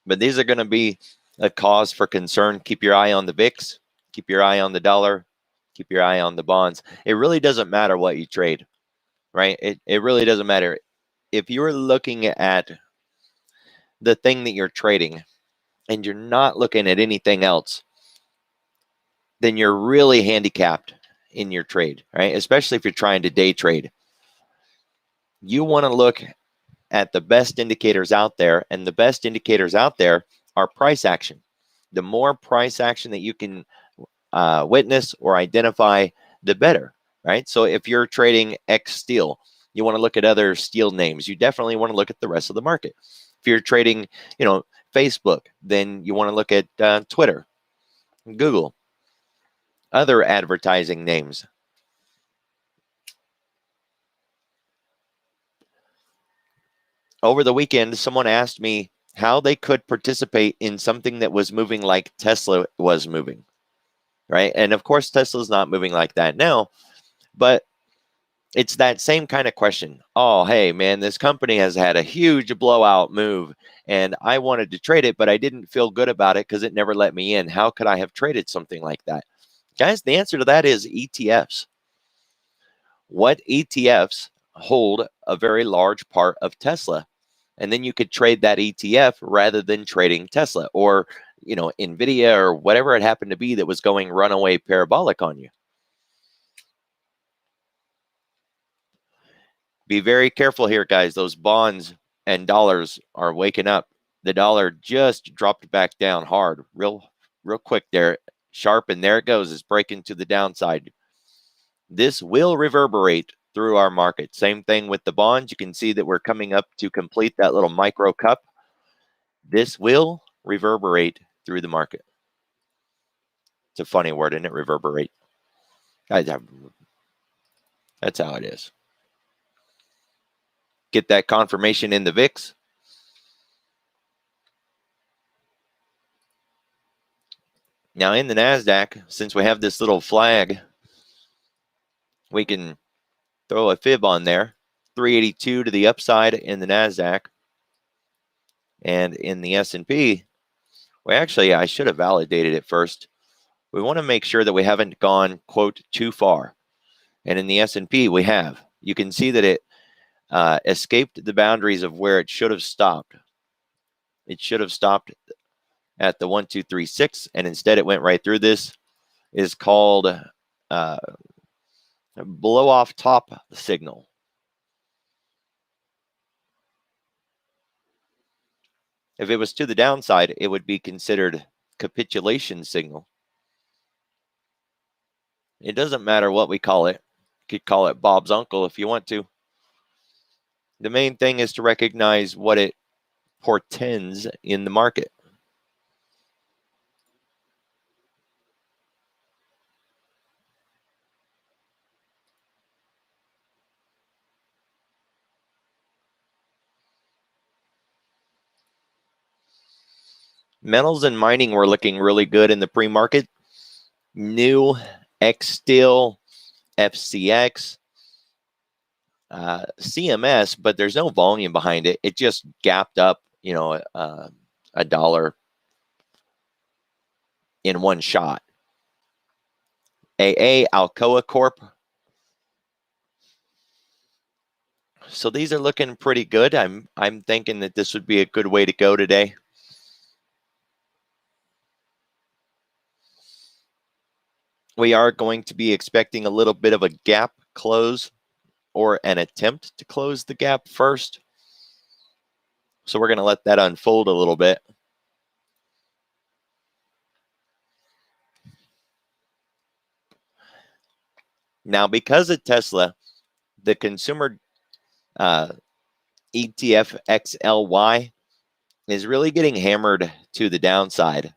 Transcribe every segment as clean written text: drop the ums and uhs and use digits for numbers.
But these are going to be a cause for concern. Keep your eye on the VIX. Keep your eye on the dollar. Keep your eye on the bonds. It really doesn't matter what you trade, right? It really doesn't matter. If you're looking at the thing that you're trading and you're not looking at anything else, then you're really handicapped in your trade, right? Especially if you're trying to day trade. You want to look at the best indicators out there, and the best indicators out there are price action. The more price action that you can witness or identify, the better, right? So if you're trading X steel, you want to look at other steel names. You definitely want to look at the rest of the market. If you're trading, Facebook, then you want to look at Twitter, Google, other advertising names. Over the weekend, someone asked me how they could participate in something that was moving like Tesla was moving, right? And of course, Tesla's not moving like that now, but it's that same kind of question. Oh, hey, man, this company has had a huge blowout move, and I wanted to trade it, but I didn't feel good about it because it never let me in. How could I have traded something like that? Guys, the answer to that is ETFs. What ETFs hold a very large part of Tesla? And then you could trade that ETF rather than trading Tesla or, NVIDIA or whatever it happened to be that was going runaway parabolic on you. Be very careful here, guys. Those bonds and dollars are waking up. The dollar just dropped back down hard, real quick there, sharp, and there it goes. It's breaking to the downside. This will reverberate through our market. Same thing with the bonds. You can see that we're coming up to complete that little micro cup. This will reverberate through the market. It's a funny word, isn't it? Reverberate. That's how it is. Get that confirmation in the VIX. Now in the NASDAQ, since we have this little flag, we can throw a fib on there. 382 to the upside in the NASDAQ. And in the S&P, I should have validated it first. We want to make sure that we haven't gone, quote, too far. And in the S&P, we have. You can see that it escaped the boundaries of where it should have stopped. It should have stopped at the 1236, and instead it went right through. This is called blow off top signal. If it was to the downside, it would be considered capitulation signal. It doesn't matter what we call it. You could call it Bob's uncle if you want to. The main thing is to recognize what it portends in the market. Metals and mining were looking really good in the pre-market. New, X Steel, FCX, CMS, but there's no volume behind it. It just gapped up, a dollar in one shot. AA, Alcoa Corp. So these are looking pretty good. I'm thinking that this would be a good way to go today. We are going to be expecting a little bit of a gap close or an attempt to close the gap first. So we're going to let that unfold a little bit. Now, because of Tesla, the consumer ETF XLY is really getting hammered to the downside.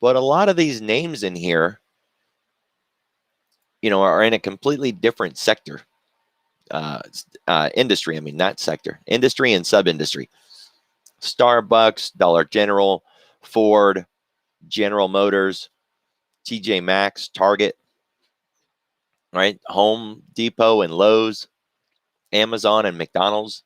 But a lot of these names in here, are in a completely different sector. Industry, not sector. Industry and sub-industry. Starbucks, Dollar General, Ford, General Motors, TJ Maxx, Target, right? Home Depot and Lowe's, Amazon and McDonald's.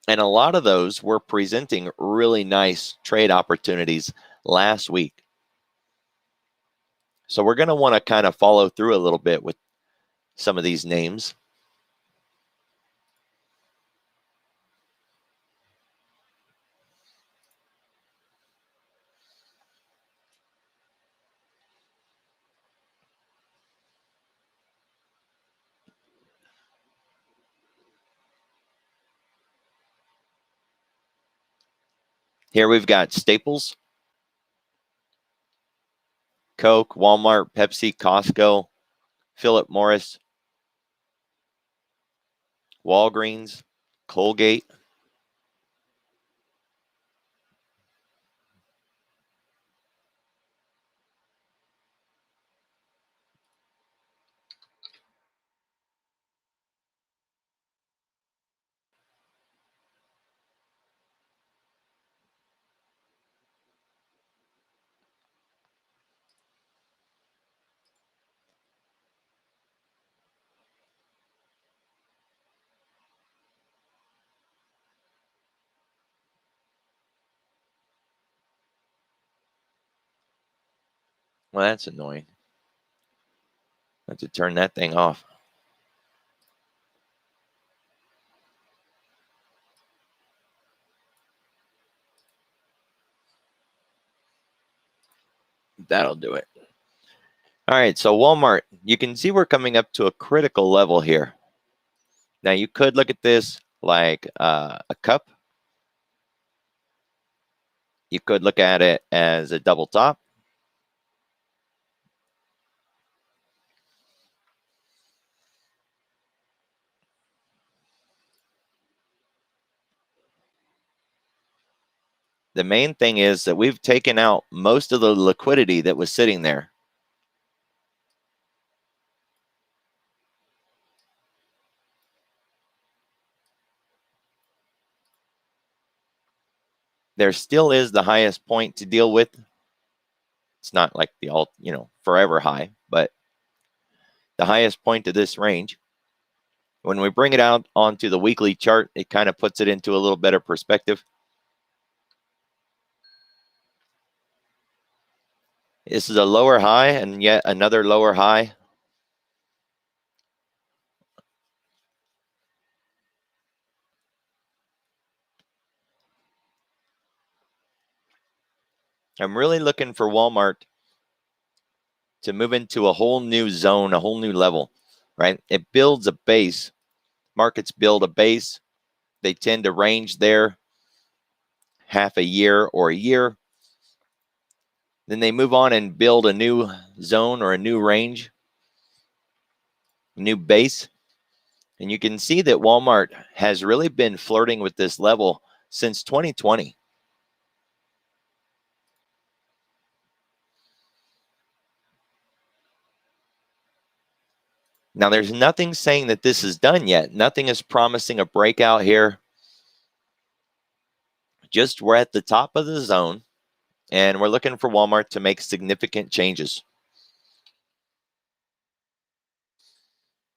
And a lot of those were presenting really nice trade opportunities last week. So we're going to want to kind of follow through a little bit with some of these names. Here we've got Staples, Coke, Walmart, Pepsi, Costco, Philip Morris, Walgreens, Colgate. Well, that's annoying. I have to turn that thing off. That'll do it. All right, so Walmart, you can see we're coming up to a critical level here. Now, you could look at this like a cup. You could look at it as a double top. The main thing is that we've taken out most of the liquidity that was sitting there. There still is the highest point to deal with. It's not like the all, forever high, but the highest point of this range. When we bring it out onto the weekly chart, it kind of puts it into a little better perspective. This is a lower high and yet another lower high. I'm really looking for Walmart to move into a whole new zone, a whole new level, right? It builds a base. Markets build a base. They tend to range there half a year or a year. Then they move on and build a new zone or a new range, a new base. And you can see that Walmart has really been flirting with this level since 2020. Now, there's nothing saying that this is done yet. Nothing is promising a breakout here. Just we're at the top of the zone, and we're looking for Walmart to make significant changes.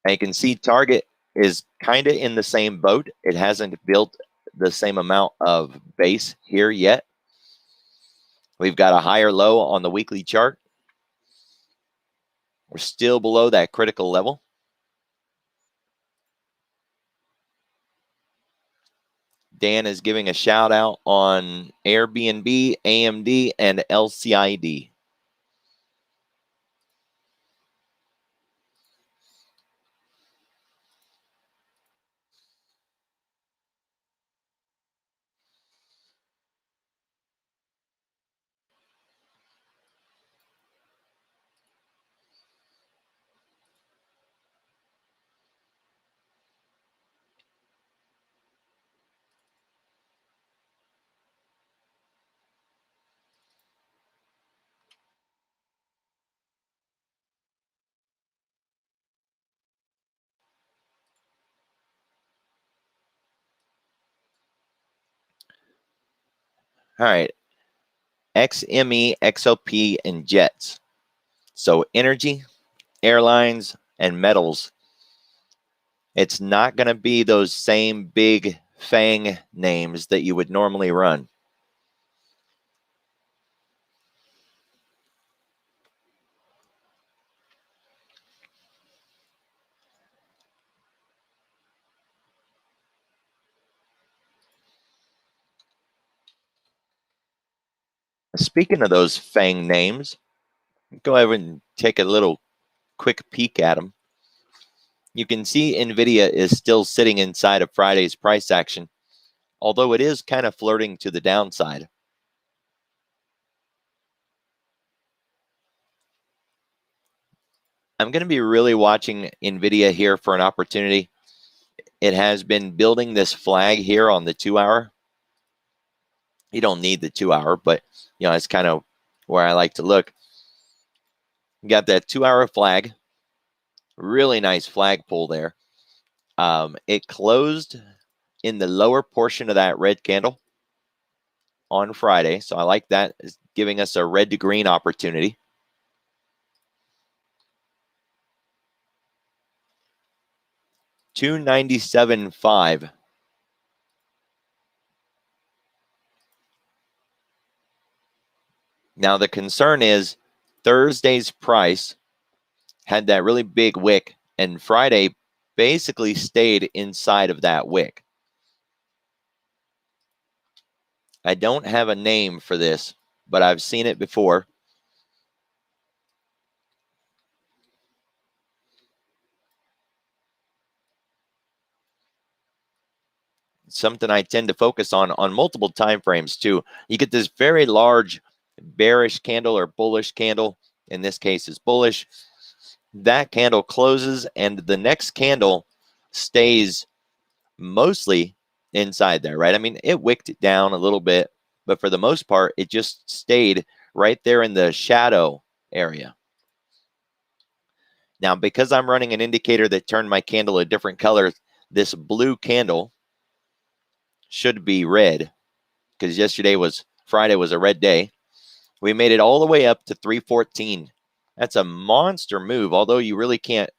And you can see Target is kind of in the same boat. It hasn't built the same amount of base here yet. We've got a higher low on the weekly chart. We're still below that critical level. Dan is giving a shout out on Airbnb, AMD, and LCID. All right. XME, XOP, and jets. So energy, airlines, and metals. It's not going to be those same big FANG names that you would normally run. Speaking of those FANG names, go ahead and take a little quick peek at them. You can see NVIDIA is still sitting inside of Friday's price action, although it is kind of flirting to the downside. I'm going to be really watching NVIDIA here for an opportunity. It has been building this flag here on the 2-hour. You don't need the 2-hour, but it's kind of where I like to look. You got that 2-hour flag. Really nice flag pull there. It closed in the lower portion of that red candle on Friday. So I like that. It's giving us a red to green opportunity. $297.5. Now the concern is Thursday's price had that really big wick, and Friday basically stayed inside of that wick. I don't have a name for this, but I've seen it before. Something I tend to focus on multiple time frames too. You get this very large bearish candle or bullish candle. In this case, is bullish. That candle closes, and the next candle stays mostly inside there, right? I mean, it wicked it down a little bit, but for the most part, it just stayed right there in the shadow area. Now, because I'm running an indicator that turned my candle a different color, this blue candle should be red, because Friday was a red day. We made it all the way up to 314. That's a monster move, although you really can't,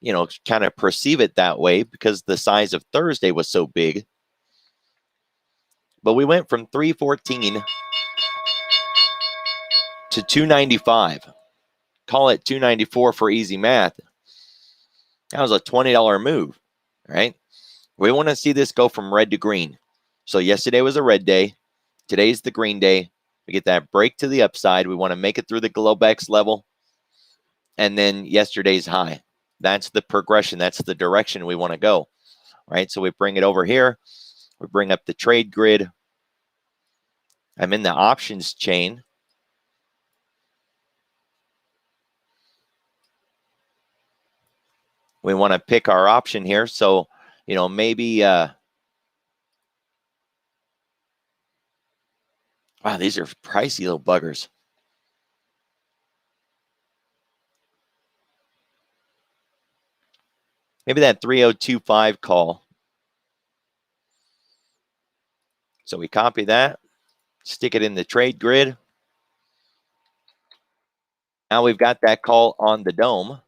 kind of perceive it that way because the size of Thursday was so big. But we went from 314 to 295. Call it 294 for easy math. That was a $20 move, right? We want to see this go from red to green. So yesterday was a red day. Today's the green day. We get that break to the upside. We want to make it through the Globex level. And then yesterday's high. That's the progression. That's the direction we want to go, right? So we bring it over here. We bring up the trade grid. I'm in the options chain. We want to pick our option here. So, maybe, wow, these are pricey little buggers. Maybe that 3025 call. So we copy that, stick it in the trade grid. Now we've got that call on the dome.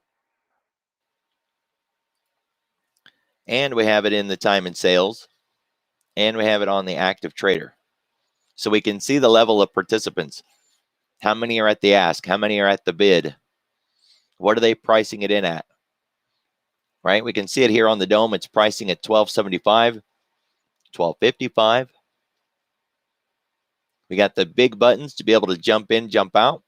And we have it in the time and sales. And we have it on the active trader. So we can see the level of participants. How many are at the ask? How many are at the bid? What are they pricing it in at? Right? We can see it here on the dome. It's pricing at $12.75, $12.55. We got the big buttons to be able to jump in, jump out.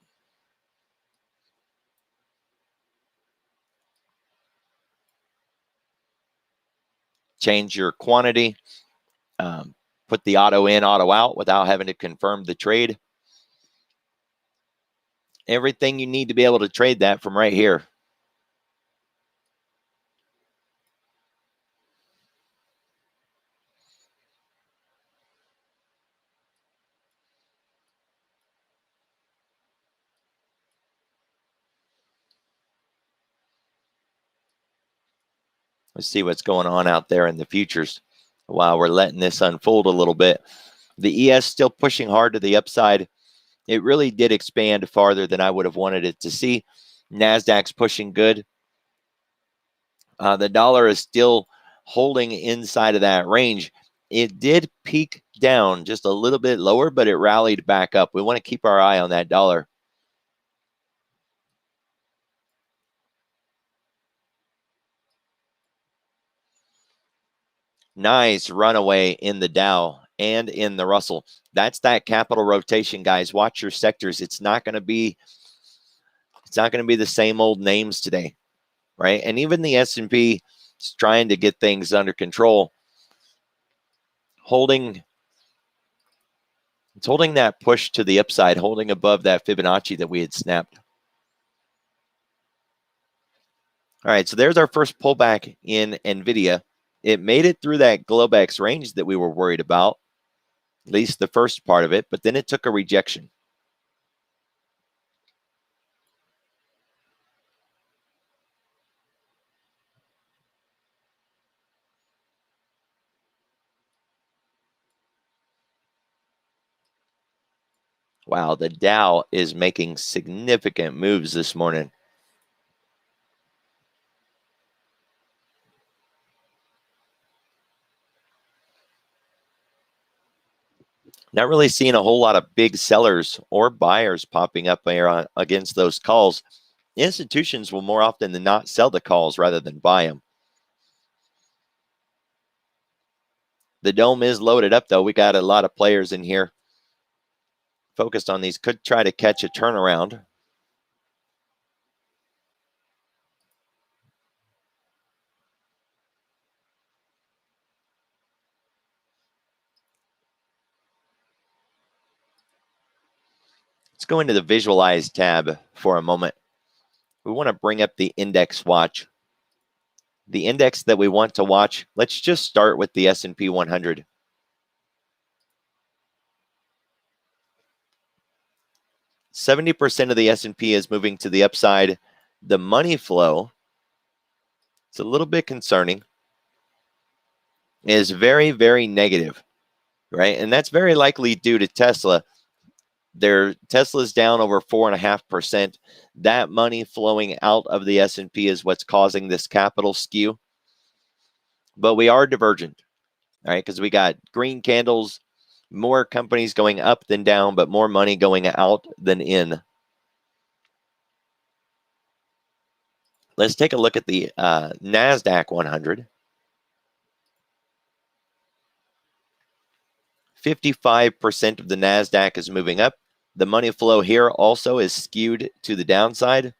Change your quantity. Put the auto in, auto out without having to confirm the trade. Everything you need to be able to trade that from right here. Let's see what's going on out there in the futures while we're letting this unfold a little bit. The ES still pushing hard to the upside. It really did expand farther than I would have wanted it to see. NASDAQ's pushing good. The dollar is still holding inside of that range. It did peak down just a little bit lower, but it rallied back up. We want to keep our eye on that dollar. Nice runaway in the Dow and in the Russell. That's that capital rotation, guys. Watch your sectors. It's not going to be the same old names today, right? And even the S&P is trying to get things under control. It's holding that push to the upside, holding above that Fibonacci that we had snapped. All right, so there's our first pullback in NVIDIA. It made it through that Globex range that we were worried about, at least the first part of it, but then it took a rejection. Wow, the Dow is making significant moves this morning. Not really seeing a whole lot of big sellers or buyers popping up there against those calls. Institutions will more often than not sell the calls rather than buy them. The dome is loaded up, though. We got a lot of players in here focused on these. Could try to catch a turnaround. Let's go into the visualize tab for a moment. We want to bring up the index watch. The index that we want to watch, let's just start with the S&P 100. %70 of the S&P is moving to the upside. The money flow, it's a little bit concerning, is very, very negative, right? And that's very likely due to Tesla. Tesla's down over 4.5%. That money flowing out of the S&P is what's causing this capital skew. But we are divergent, all right, because we got green candles, more companies going up than down, but more money going out than in. Let's take a look at the NASDAQ 100. 55% of the NASDAQ is moving up. The money flow here also is skewed to the downside.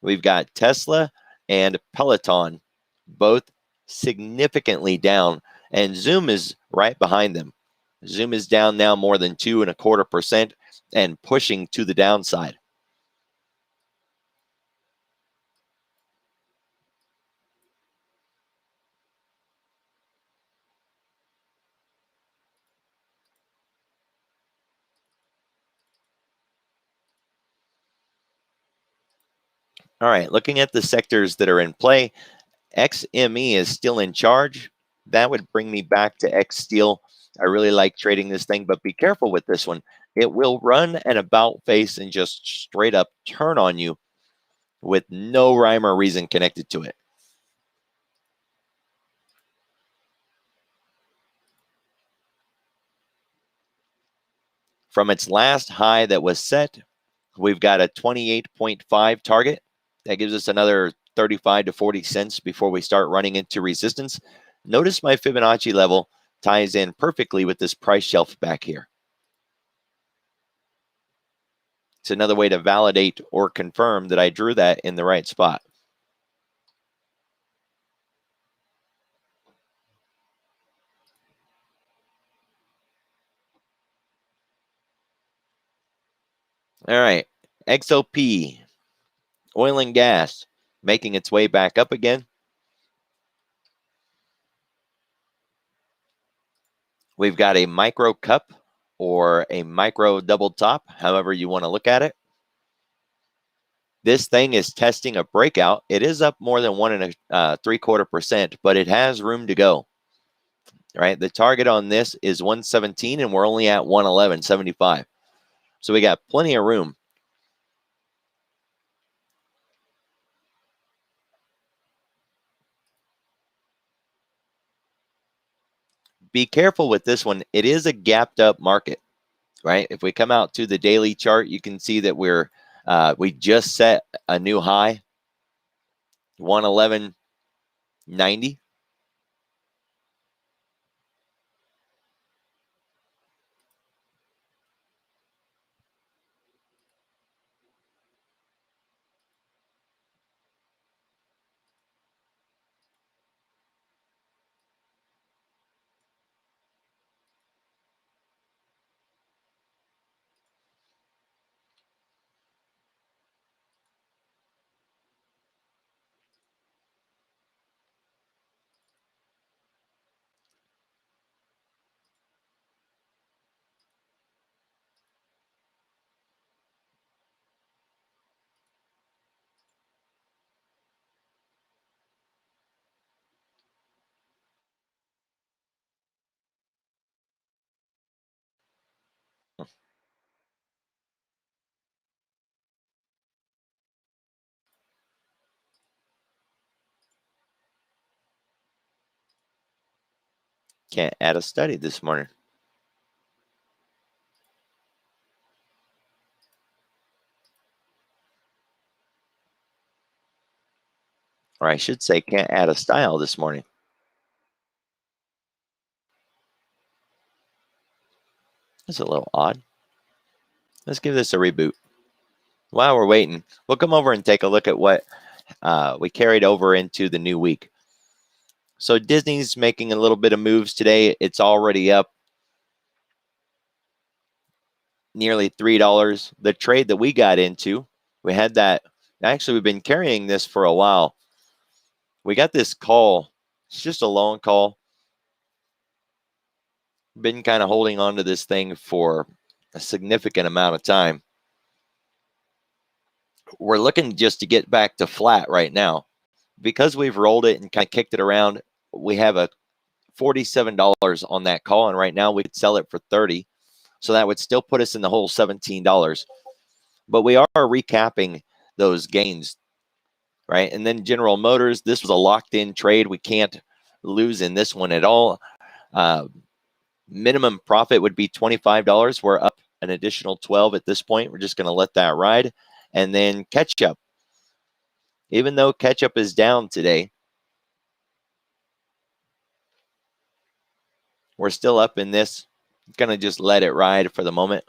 We've got Tesla and Peloton, both significantly down, and Zoom is right behind them. Zoom is down now more than 2.25% and pushing to the downside. All right, looking at the sectors that are in play, XME is still in charge. That would bring me back to X Steel. I really like trading this thing, but be careful with this one. It will run an about face and just straight up turn on you with no rhyme or reason connected to it. From its last high that was set, we've got a 28.5 target. That gives us another 35 to 40 cents before we start running into resistance. Notice my Fibonacci level ties in perfectly with this price shelf back here. It's another way to validate or confirm that I drew that in the right spot. All right, XOP, oil and gas, making its way back up again. We've got a micro cup or a micro double top, however you want to look at it. This thing is testing a breakout. It is up more than 1.75%, but it has room to go. All right, the target on this is 117, and we're only at 111.75. So we got plenty of room. be careful with this one. It is a gapped up market, right? If we come out to the daily chart, you can see that we just set a new high, 111.90. Can't add a study this morning. Or I should say, can't add a style this morning. That's a little odd. Let's give this a reboot. While we're waiting, we'll come over and take a look at what we carried over into the new week. So Disney's making a little bit of moves today. It's already up nearly $3. The trade that we got into, we had that. Actually, we've been carrying this for a while. We got this call. It's just a long call. Been kind of holding on to this thing for a significant amount of time. We're looking just to get back to flat right now. Because we've rolled it and kind of kicked it around, we have a $47 on that call, and right now we could sell it for $30. So that would still put us in the whole $17. But we are recapping those gains, right? And then General Motors, this was a locked-in trade. We can't lose in this one at all. Minimum profit would be $25. We're up an additional 12 at this point. We're just going to let that ride. And then Ketchup. Even though Ketchup is down today, we're still up in this. Going to just let it ride for the moment.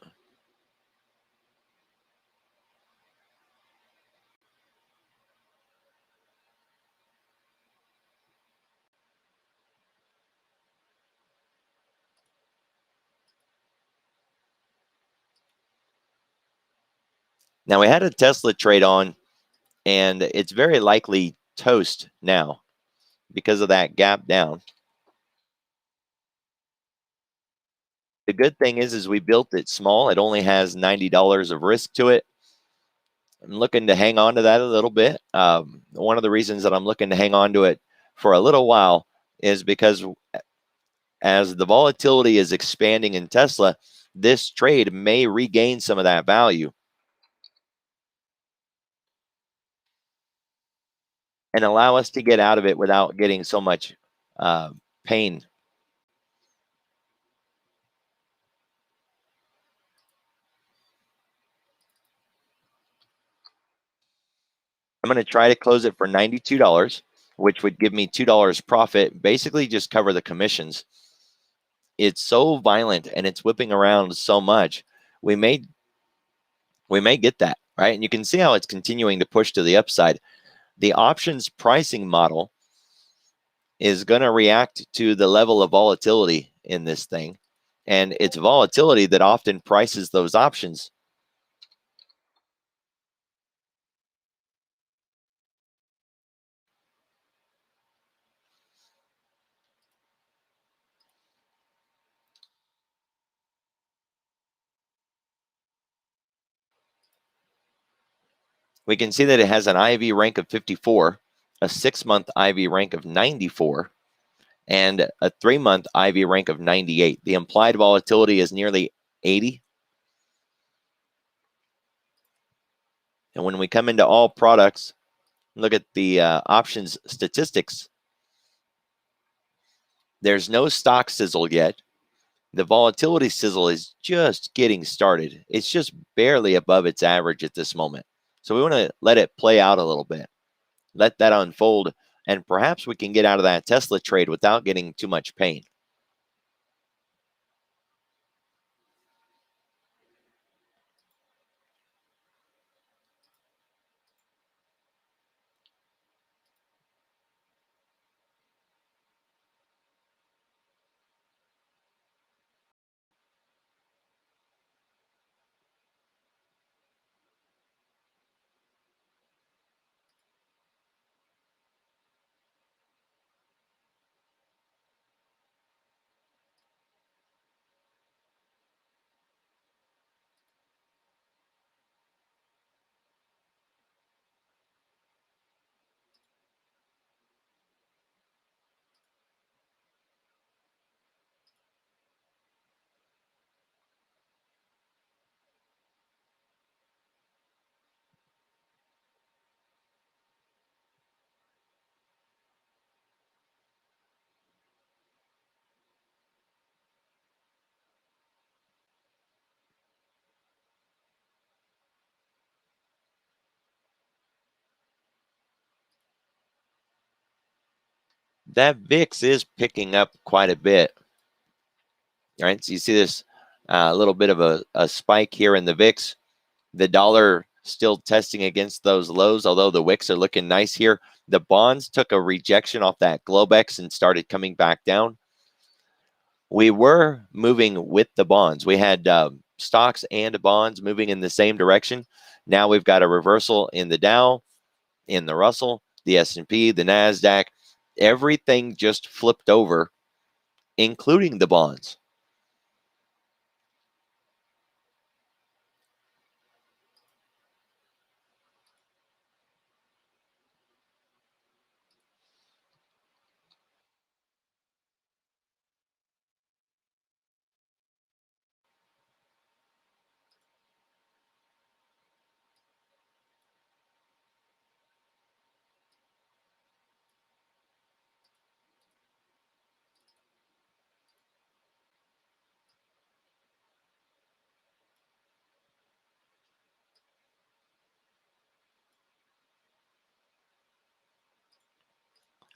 Now, we had a Tesla trade on, and it's very likely toast now because of that gap down. The good thing is we built it small. It only has $90 of risk to it. I'm looking to hang on to that a little bit. One of the reasons that I'm looking to hang on to it for a little while is because as the volatility is expanding in Tesla, this trade may regain some of that value and allow us to get out of it without getting so much pain. I'm going to try to close it for $92, which would give me $2 profit, basically just cover the commissions. It's so violent and it's whipping around so much. We may get that, right? And you can see how it's continuing to push to the upside. The options pricing model is going to react to the level of volatility in this thing. And it's volatility that often prices those options. We can see that it has an IV rank of 54, a 6-month IV rank of 94, and a 3-month IV rank of 98. The implied volatility is nearly 80. And when we come into all products, look at the options statistics. There's no stock sizzle yet. The volatility sizzle is just getting started. It's just barely above its average at this moment. So we want to let it play out a little bit, let that unfold, and perhaps we can get out of that Tesla trade without getting too much pain. That VIX is picking up quite a bit. All right, so you see this little bit of a spike here in the VIX. The dollar still testing against those lows, although the wicks are looking nice here. The bonds took a rejection off that Globex and started coming back down. We were moving with the bonds. We had stocks and bonds moving in the same direction. Now we've got a reversal in the Dow, in the Russell, the S&P, the NASDAQ. Everything just flipped over, including the bonds.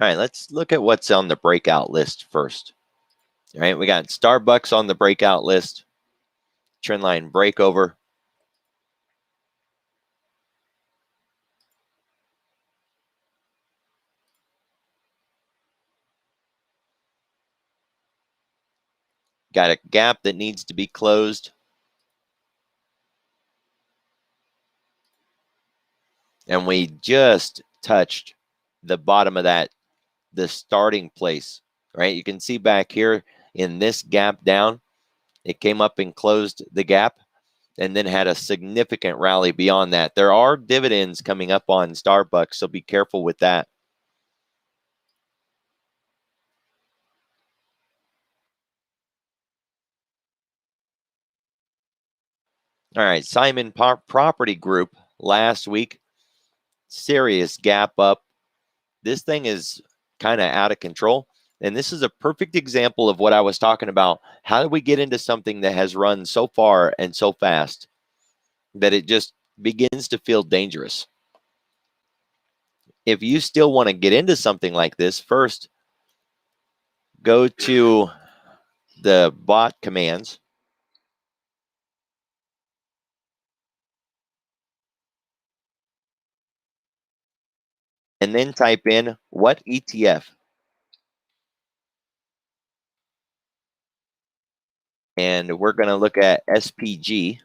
All right, let's look at what's on the breakout list first. All right, we got Starbucks on the breakout list. Trendline breakover. Got a gap that needs to be closed. And we just touched the bottom of that, the starting place, right? You can see back here in this gap down, it came up and closed the gap and then had a significant rally beyond that. There are dividends coming up on Starbucks, so be careful with that. All right, Simon Property Group last week, serious gap up. This thing is kind of out of control. And this is a perfect example of what I was talking about. How do we get into something that has run so far and so fast that it just begins to feel dangerous? If you still want to get into something like this, first go to the bot commands. And then type in what ETF. And we're going to look at SPG.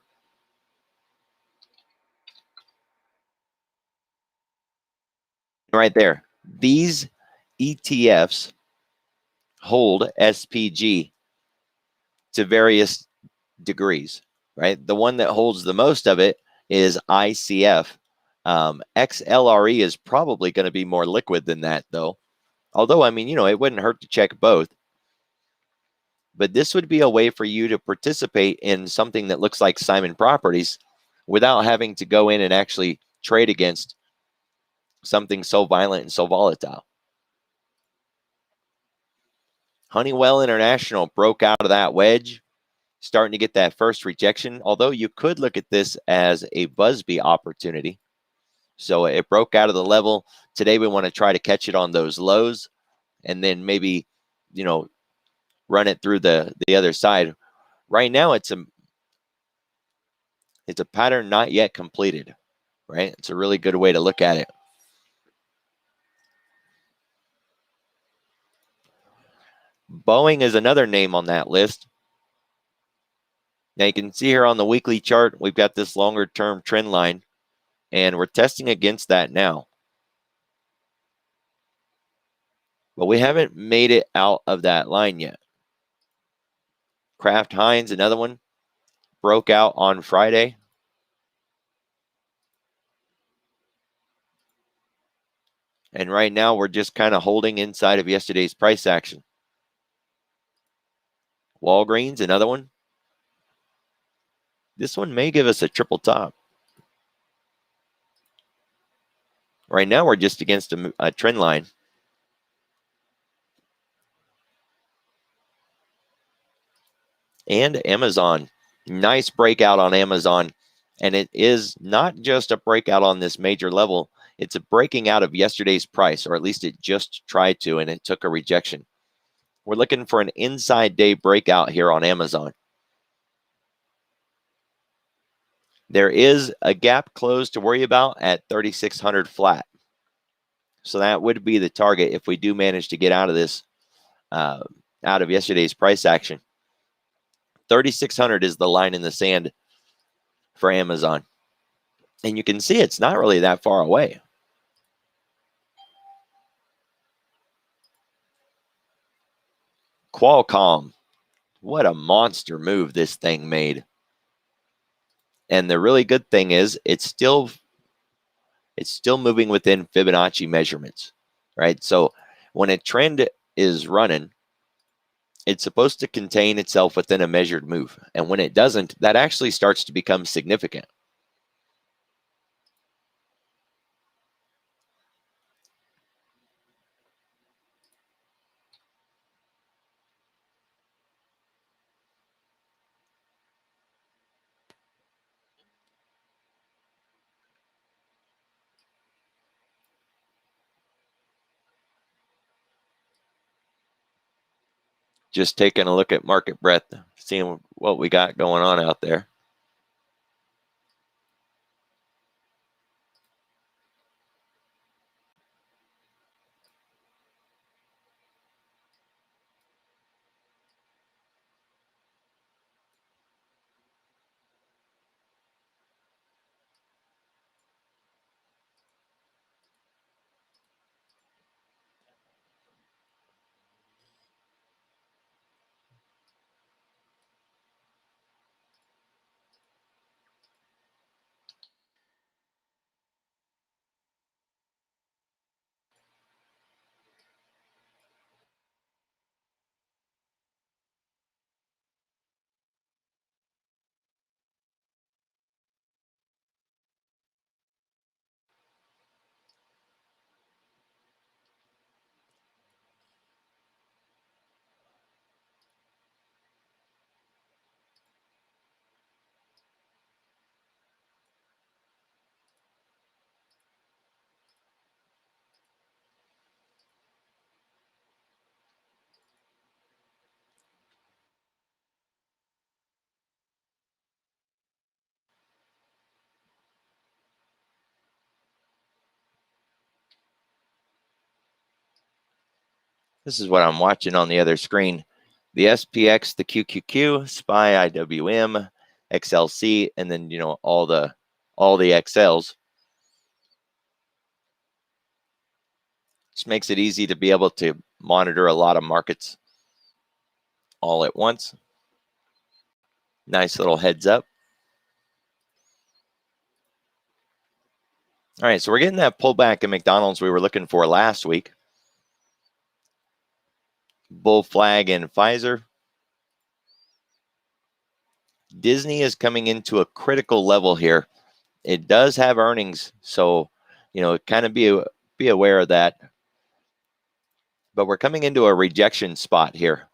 Right there. These ETFs hold SPG to various degrees, right? The one that holds the most of it is ICF. XLRE is probably going to be more liquid than that, though. Although, I mean, it wouldn't hurt to check both. But this would be a way for you to participate in something that looks like Simon Properties without having to go in and actually trade against something so violent and so volatile. Honeywell International broke out of that wedge, starting to get that first rejection, although you could look at this as a Busby opportunity. So it broke out of the level. Today we want to try to catch it on those lows and then maybe, run it through the other side. Right now it's a pattern not yet completed, right? It's a really good way to look at it. Boeing is another name on that list. Now you can see here on the weekly chart, we've got this longer term trend line, and we're testing against that now. But we haven't made it out of that line yet. Kraft Heinz, another one, broke out on Friday. And right now we're just kind of holding inside of yesterday's price action. Walgreens, another one. This one may give us a triple top. Right now we're just against a trend line. And Amazon, nice breakout on Amazon. And it is not just a breakout on this major level. It's a breaking out of yesterday's price, or at least it just tried to, and it took a rejection. We're looking for an inside day breakout here on Amazon. There is a gap close to worry about at 3,600 flat. So that would be the target if we do manage to get out of this, out of yesterday's price action. 3,600 is the line in the sand for Amazon. And you can see it's not really that far away. Qualcomm, what a monster move this thing made. And the really good thing is it's still moving within Fibonacci measurements, right? So when a trend is running, it's supposed to contain itself within a measured move. And when it doesn't, that actually starts to become significant. Just taking a look at market breadth, seeing what we got going on out there. This is what I'm watching on the other screen. The SPX, the QQQ, SPY, IWM, XLC, and then, all the XLs. Just makes it easy to be able to monitor a lot of markets all at once. Nice little heads up. All right, so we're getting that pullback in McDonald's we were looking for last week. Bull flag in Pfizer. Disney is coming into a critical level here. It does have earnings, so kind of be aware of that. but we're coming into a rejection spot here.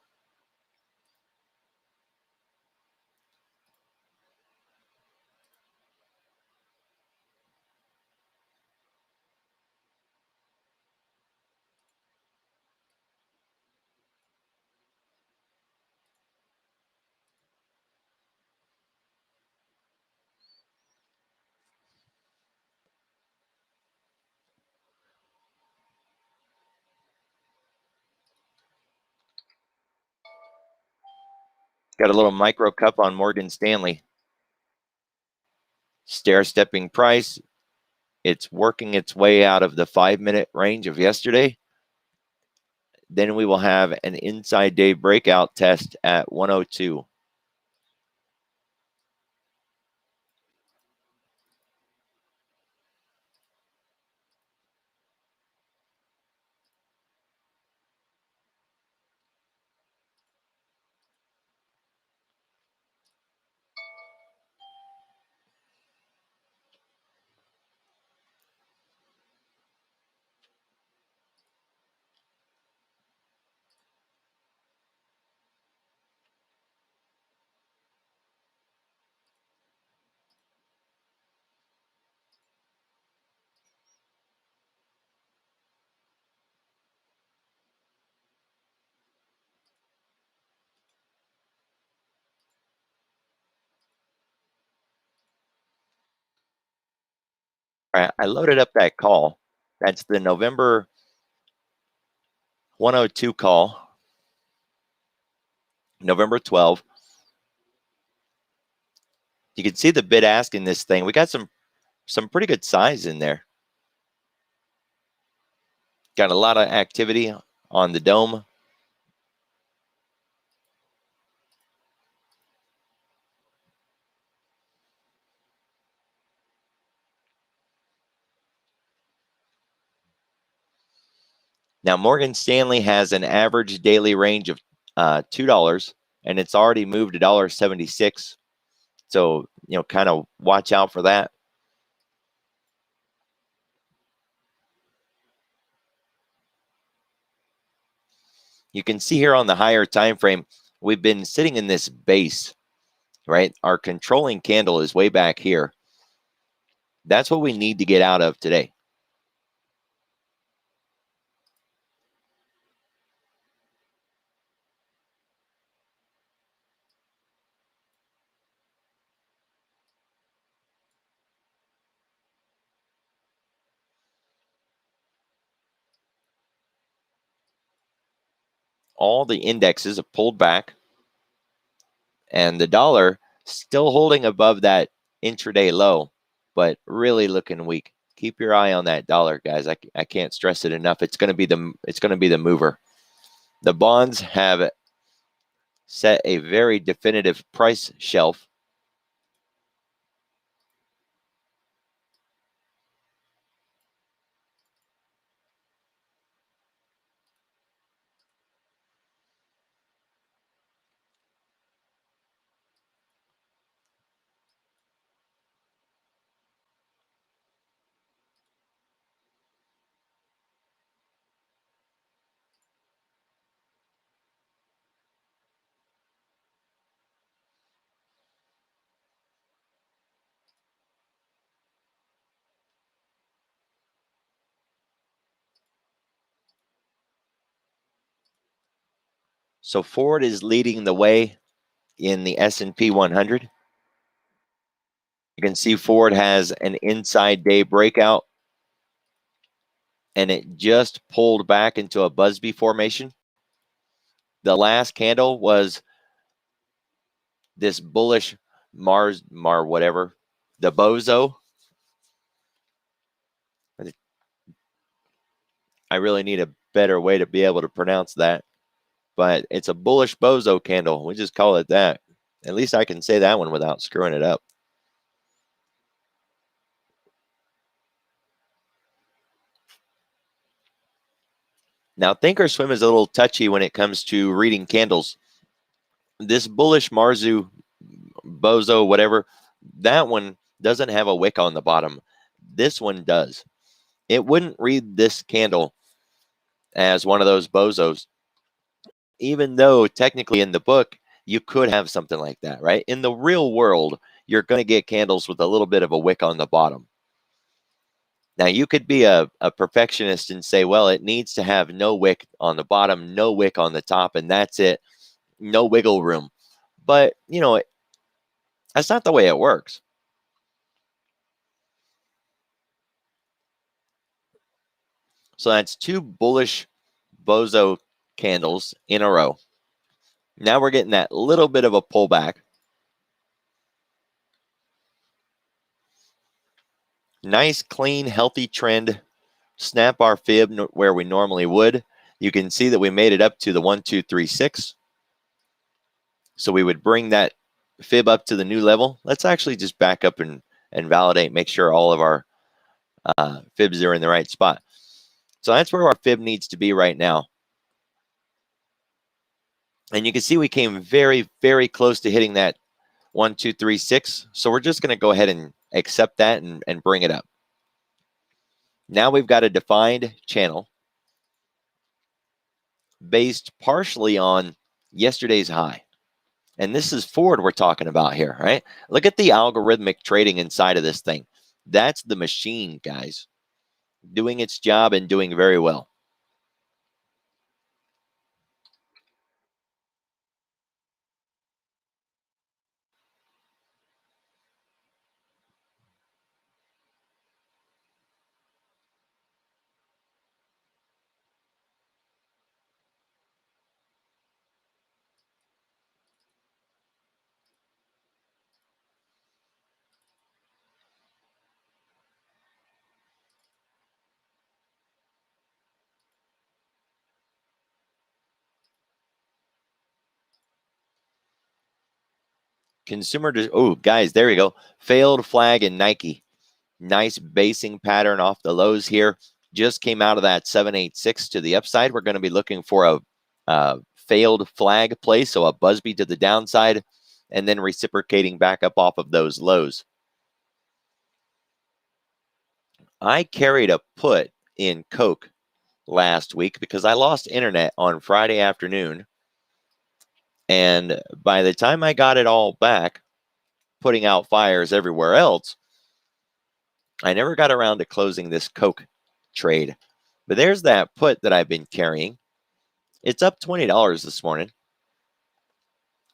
Got a little micro cup on Morgan Stanley. Stair-stepping price. It's working its way out of the 5-minute range of yesterday. Then we will have an inside day breakout test at 102. All right, I loaded up that call. That's the November 102 call, November 12. You can see the bid ask in this thing. We got some pretty good size in there. Got a lot of activity on the dome. Now, Morgan Stanley has an average daily range of $2, and it's already moved $1.76. So, kind of watch out for that. You can see here on the higher time frame, we've been sitting in this base, right? Our controlling candle is way back here. That's what we need to get out of today. All the indexes have pulled back, and the dollar still holding above that intraday low, but really looking weak. Keep your eye on that dollar, guys. I can't stress it enough. It's going to be the mover. The bonds have set a very definitive price shelf. So Ford is leading the way in the S&P 100. You can see Ford has an inside day breakout, and it just pulled back into a Busby formation. The last candle was this bullish whatever, the bozo. I really need a better way to be able to pronounce that, but it's a bullish bozo candle. We just call it that. At least I can say that one without screwing it up. Now, Thinkorswim is a little touchy when it comes to reading candles. This bullish Marzu, bozo, whatever, that one doesn't have a wick on the bottom. This one does. It wouldn't read this candle as one of those bozos, even though technically in the book, you could have something like that, right? In the real world, you're going to get candles with a little bit of a wick on the bottom. Now, you could be a perfectionist and say, well, it needs to have no wick on the bottom, no wick on the top, and that's it. No wiggle room. But, that's not the way it works. So that's two bullish bozo candles in a row. Now we're getting that little bit of a pullback. Nice, clean, healthy trend. Snap our fib where we normally would. You can see that we made it up to the 1, 2, 3, 6. So we would bring that fib up to the new level. Let's actually just back up and validate, make sure all of our fibs are in the right spot. So that's where our fib needs to be right now. And you can see we came very, very close to hitting that 1, 2, 3, 6. So we're just going to go ahead and accept that and bring it up. Now we've got a defined channel based partially on yesterday's high. And this is forward we're talking about here, right? Look at the algorithmic trading inside of this thing. That's the machine, guys, doing its job and doing very well. Oh, guys, there we go. Failed flag in Nike. Nice basing pattern off the lows here. Just came out of that 786 to the upside. We're going to be looking for a failed flag play, so a Busby to the downside, and then reciprocating back up off of those lows. I carried a put in Coke last week because I lost internet on Friday afternoon. And by the time I got it all back, putting out fires everywhere else, I never got around to closing this Coke trade. But there's that put that I've been carrying. It's up $20 this morning.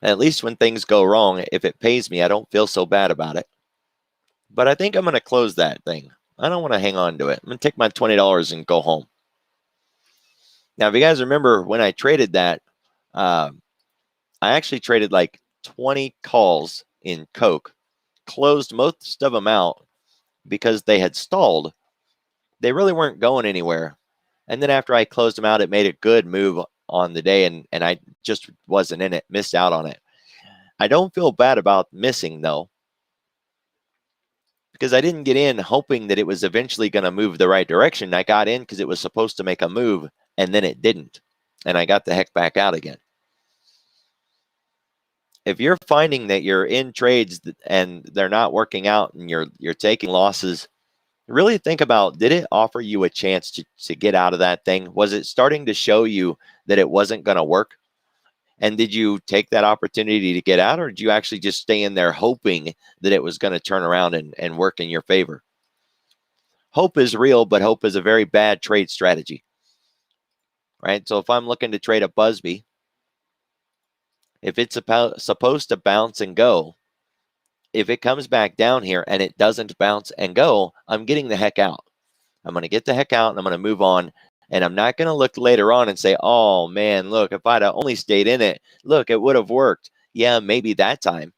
At least when things go wrong, if it pays me, I don't feel so bad about it. But I think I'm going to close that thing. I don't want to hang on to it. I'm going to take my $20 and go home. Now, if you guys remember when I traded that, I actually traded like 20 calls in Coke, closed most of them out because they had stalled. They really weren't going anywhere. And then after I closed them out, it made a good move on the day, and I just wasn't in it, missed out on it. I don't feel bad about missing, though, because I didn't get in hoping that it was eventually going to move the right direction. I got in because it was supposed to make a move, and then it didn't. And I got the heck back out again. If you're finding that you're in trades and they're not working out and you're taking losses, really think about, did it offer you a chance to get out of that thing? Was it starting to show you that it wasn't going to work? And did you take that opportunity to get out, or did you actually just stay in there hoping that it was going to turn around and work in your favor? Hope is real, but hope is a very bad trade strategy, right? So if I'm looking to trade a Busby, if it's supposed to bounce and go, if it comes back down here and it doesn't bounce and go, I'm getting the heck out. I'm going to get the heck out and I'm going to move on. And I'm not going to look later on and say, oh, man, look, if I'd have only stayed in it, look, it would have worked. Yeah, maybe that time.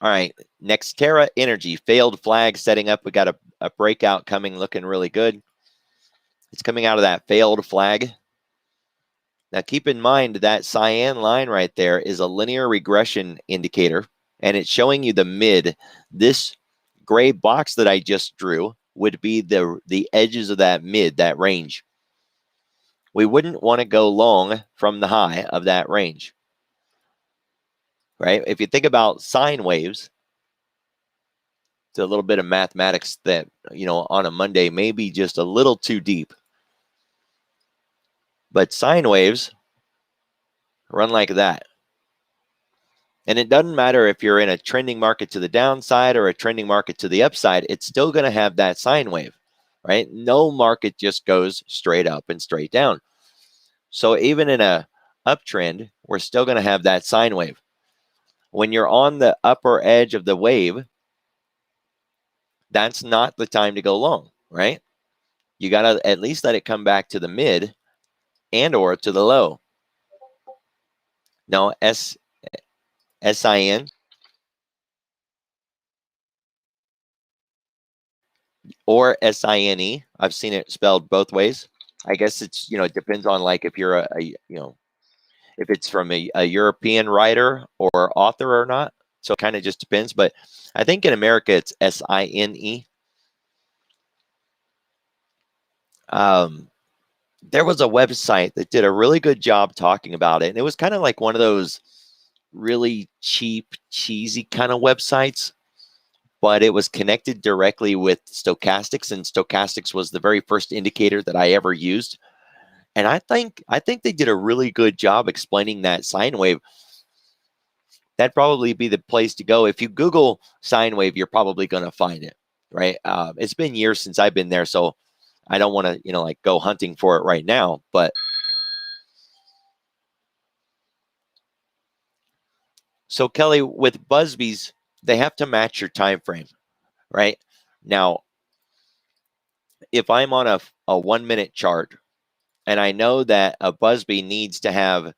All right, Nextera Energy, failed flag setting up. We got a breakout coming, looking really good. It's coming out of that failed flag. Now, keep in mind that cyan line right there is a linear regression indicator, and it's showing you the mid. This gray box that I just drew would be the edges of that mid, that range. We wouldn't want to go long from the high of that range. right? If you think about sine waves, it's a little bit of mathematics that, on a Monday may be just a little too deep. But sine waves run like that. And it doesn't matter if you're in a trending market to the downside or a trending market to the upside, it's still going to have that sine wave, right? No market just goes straight up and straight down. So even in a uptrend, we're still going to have that sine wave. When you're on the upper edge of the wave, that's not the time to go long, right? You got to at least let it come back to the mid and or to the low. No, SIN or SINE. I've seen it spelled both ways. I guess it's, it depends on like if you're if it's from a European writer or author or not. So it kind of just depends. But I think in America it's SINE. There was a website that did a really good job talking about it. And it was kind of like one of those really cheap, cheesy kind of websites, but it was connected directly with stochastics, and stochastics was the very first indicator that I ever used. And I think they did a really good job explaining that sine wave. That'd probably be the place to go. If you Google sine wave, you're probably going to find it, right? It's been years since I've been there, so I don't want to, like go hunting for it right now. But so Kelly, with Busby's, they have to match your time frame, right? Now, if I'm on a 1 minute chart and I know that a Busby needs to have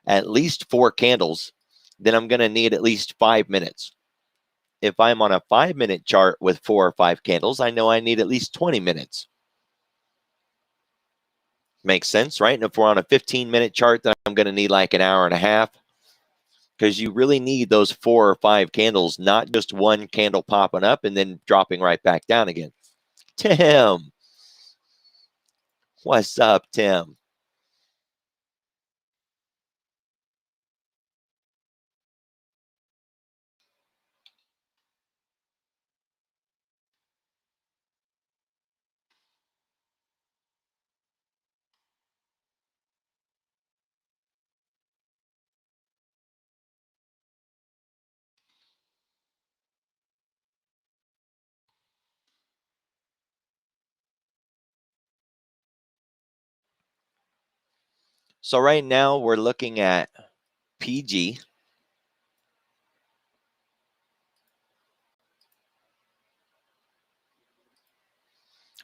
at least 4 candles, then I'm going to need at least 5 minutes. If I'm on a 5 minute chart with 4 or 5 candles, I know I need at least 20 minutes. Makes sense, right? And if we're on a 15-minute chart, then I'm going to need like an hour and a half, because you really need those 4 or 5 candles, not just one candle popping up and then dropping right back down again. Tim, what's up, Tim? So right now we're looking at PG.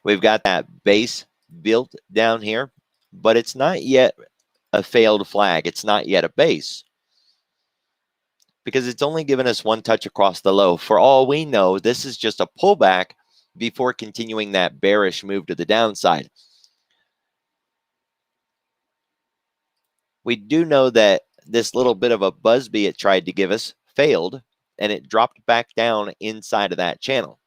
We've got that base built down here, but it's not yet a failed flag. It's not yet a base, because it's only given us one touch across the low. For all we know, this is just a pullback before continuing that bearish move to the downside. We do know that this little bit of a Busby it tried to give us failed, and it dropped back down inside of that channel.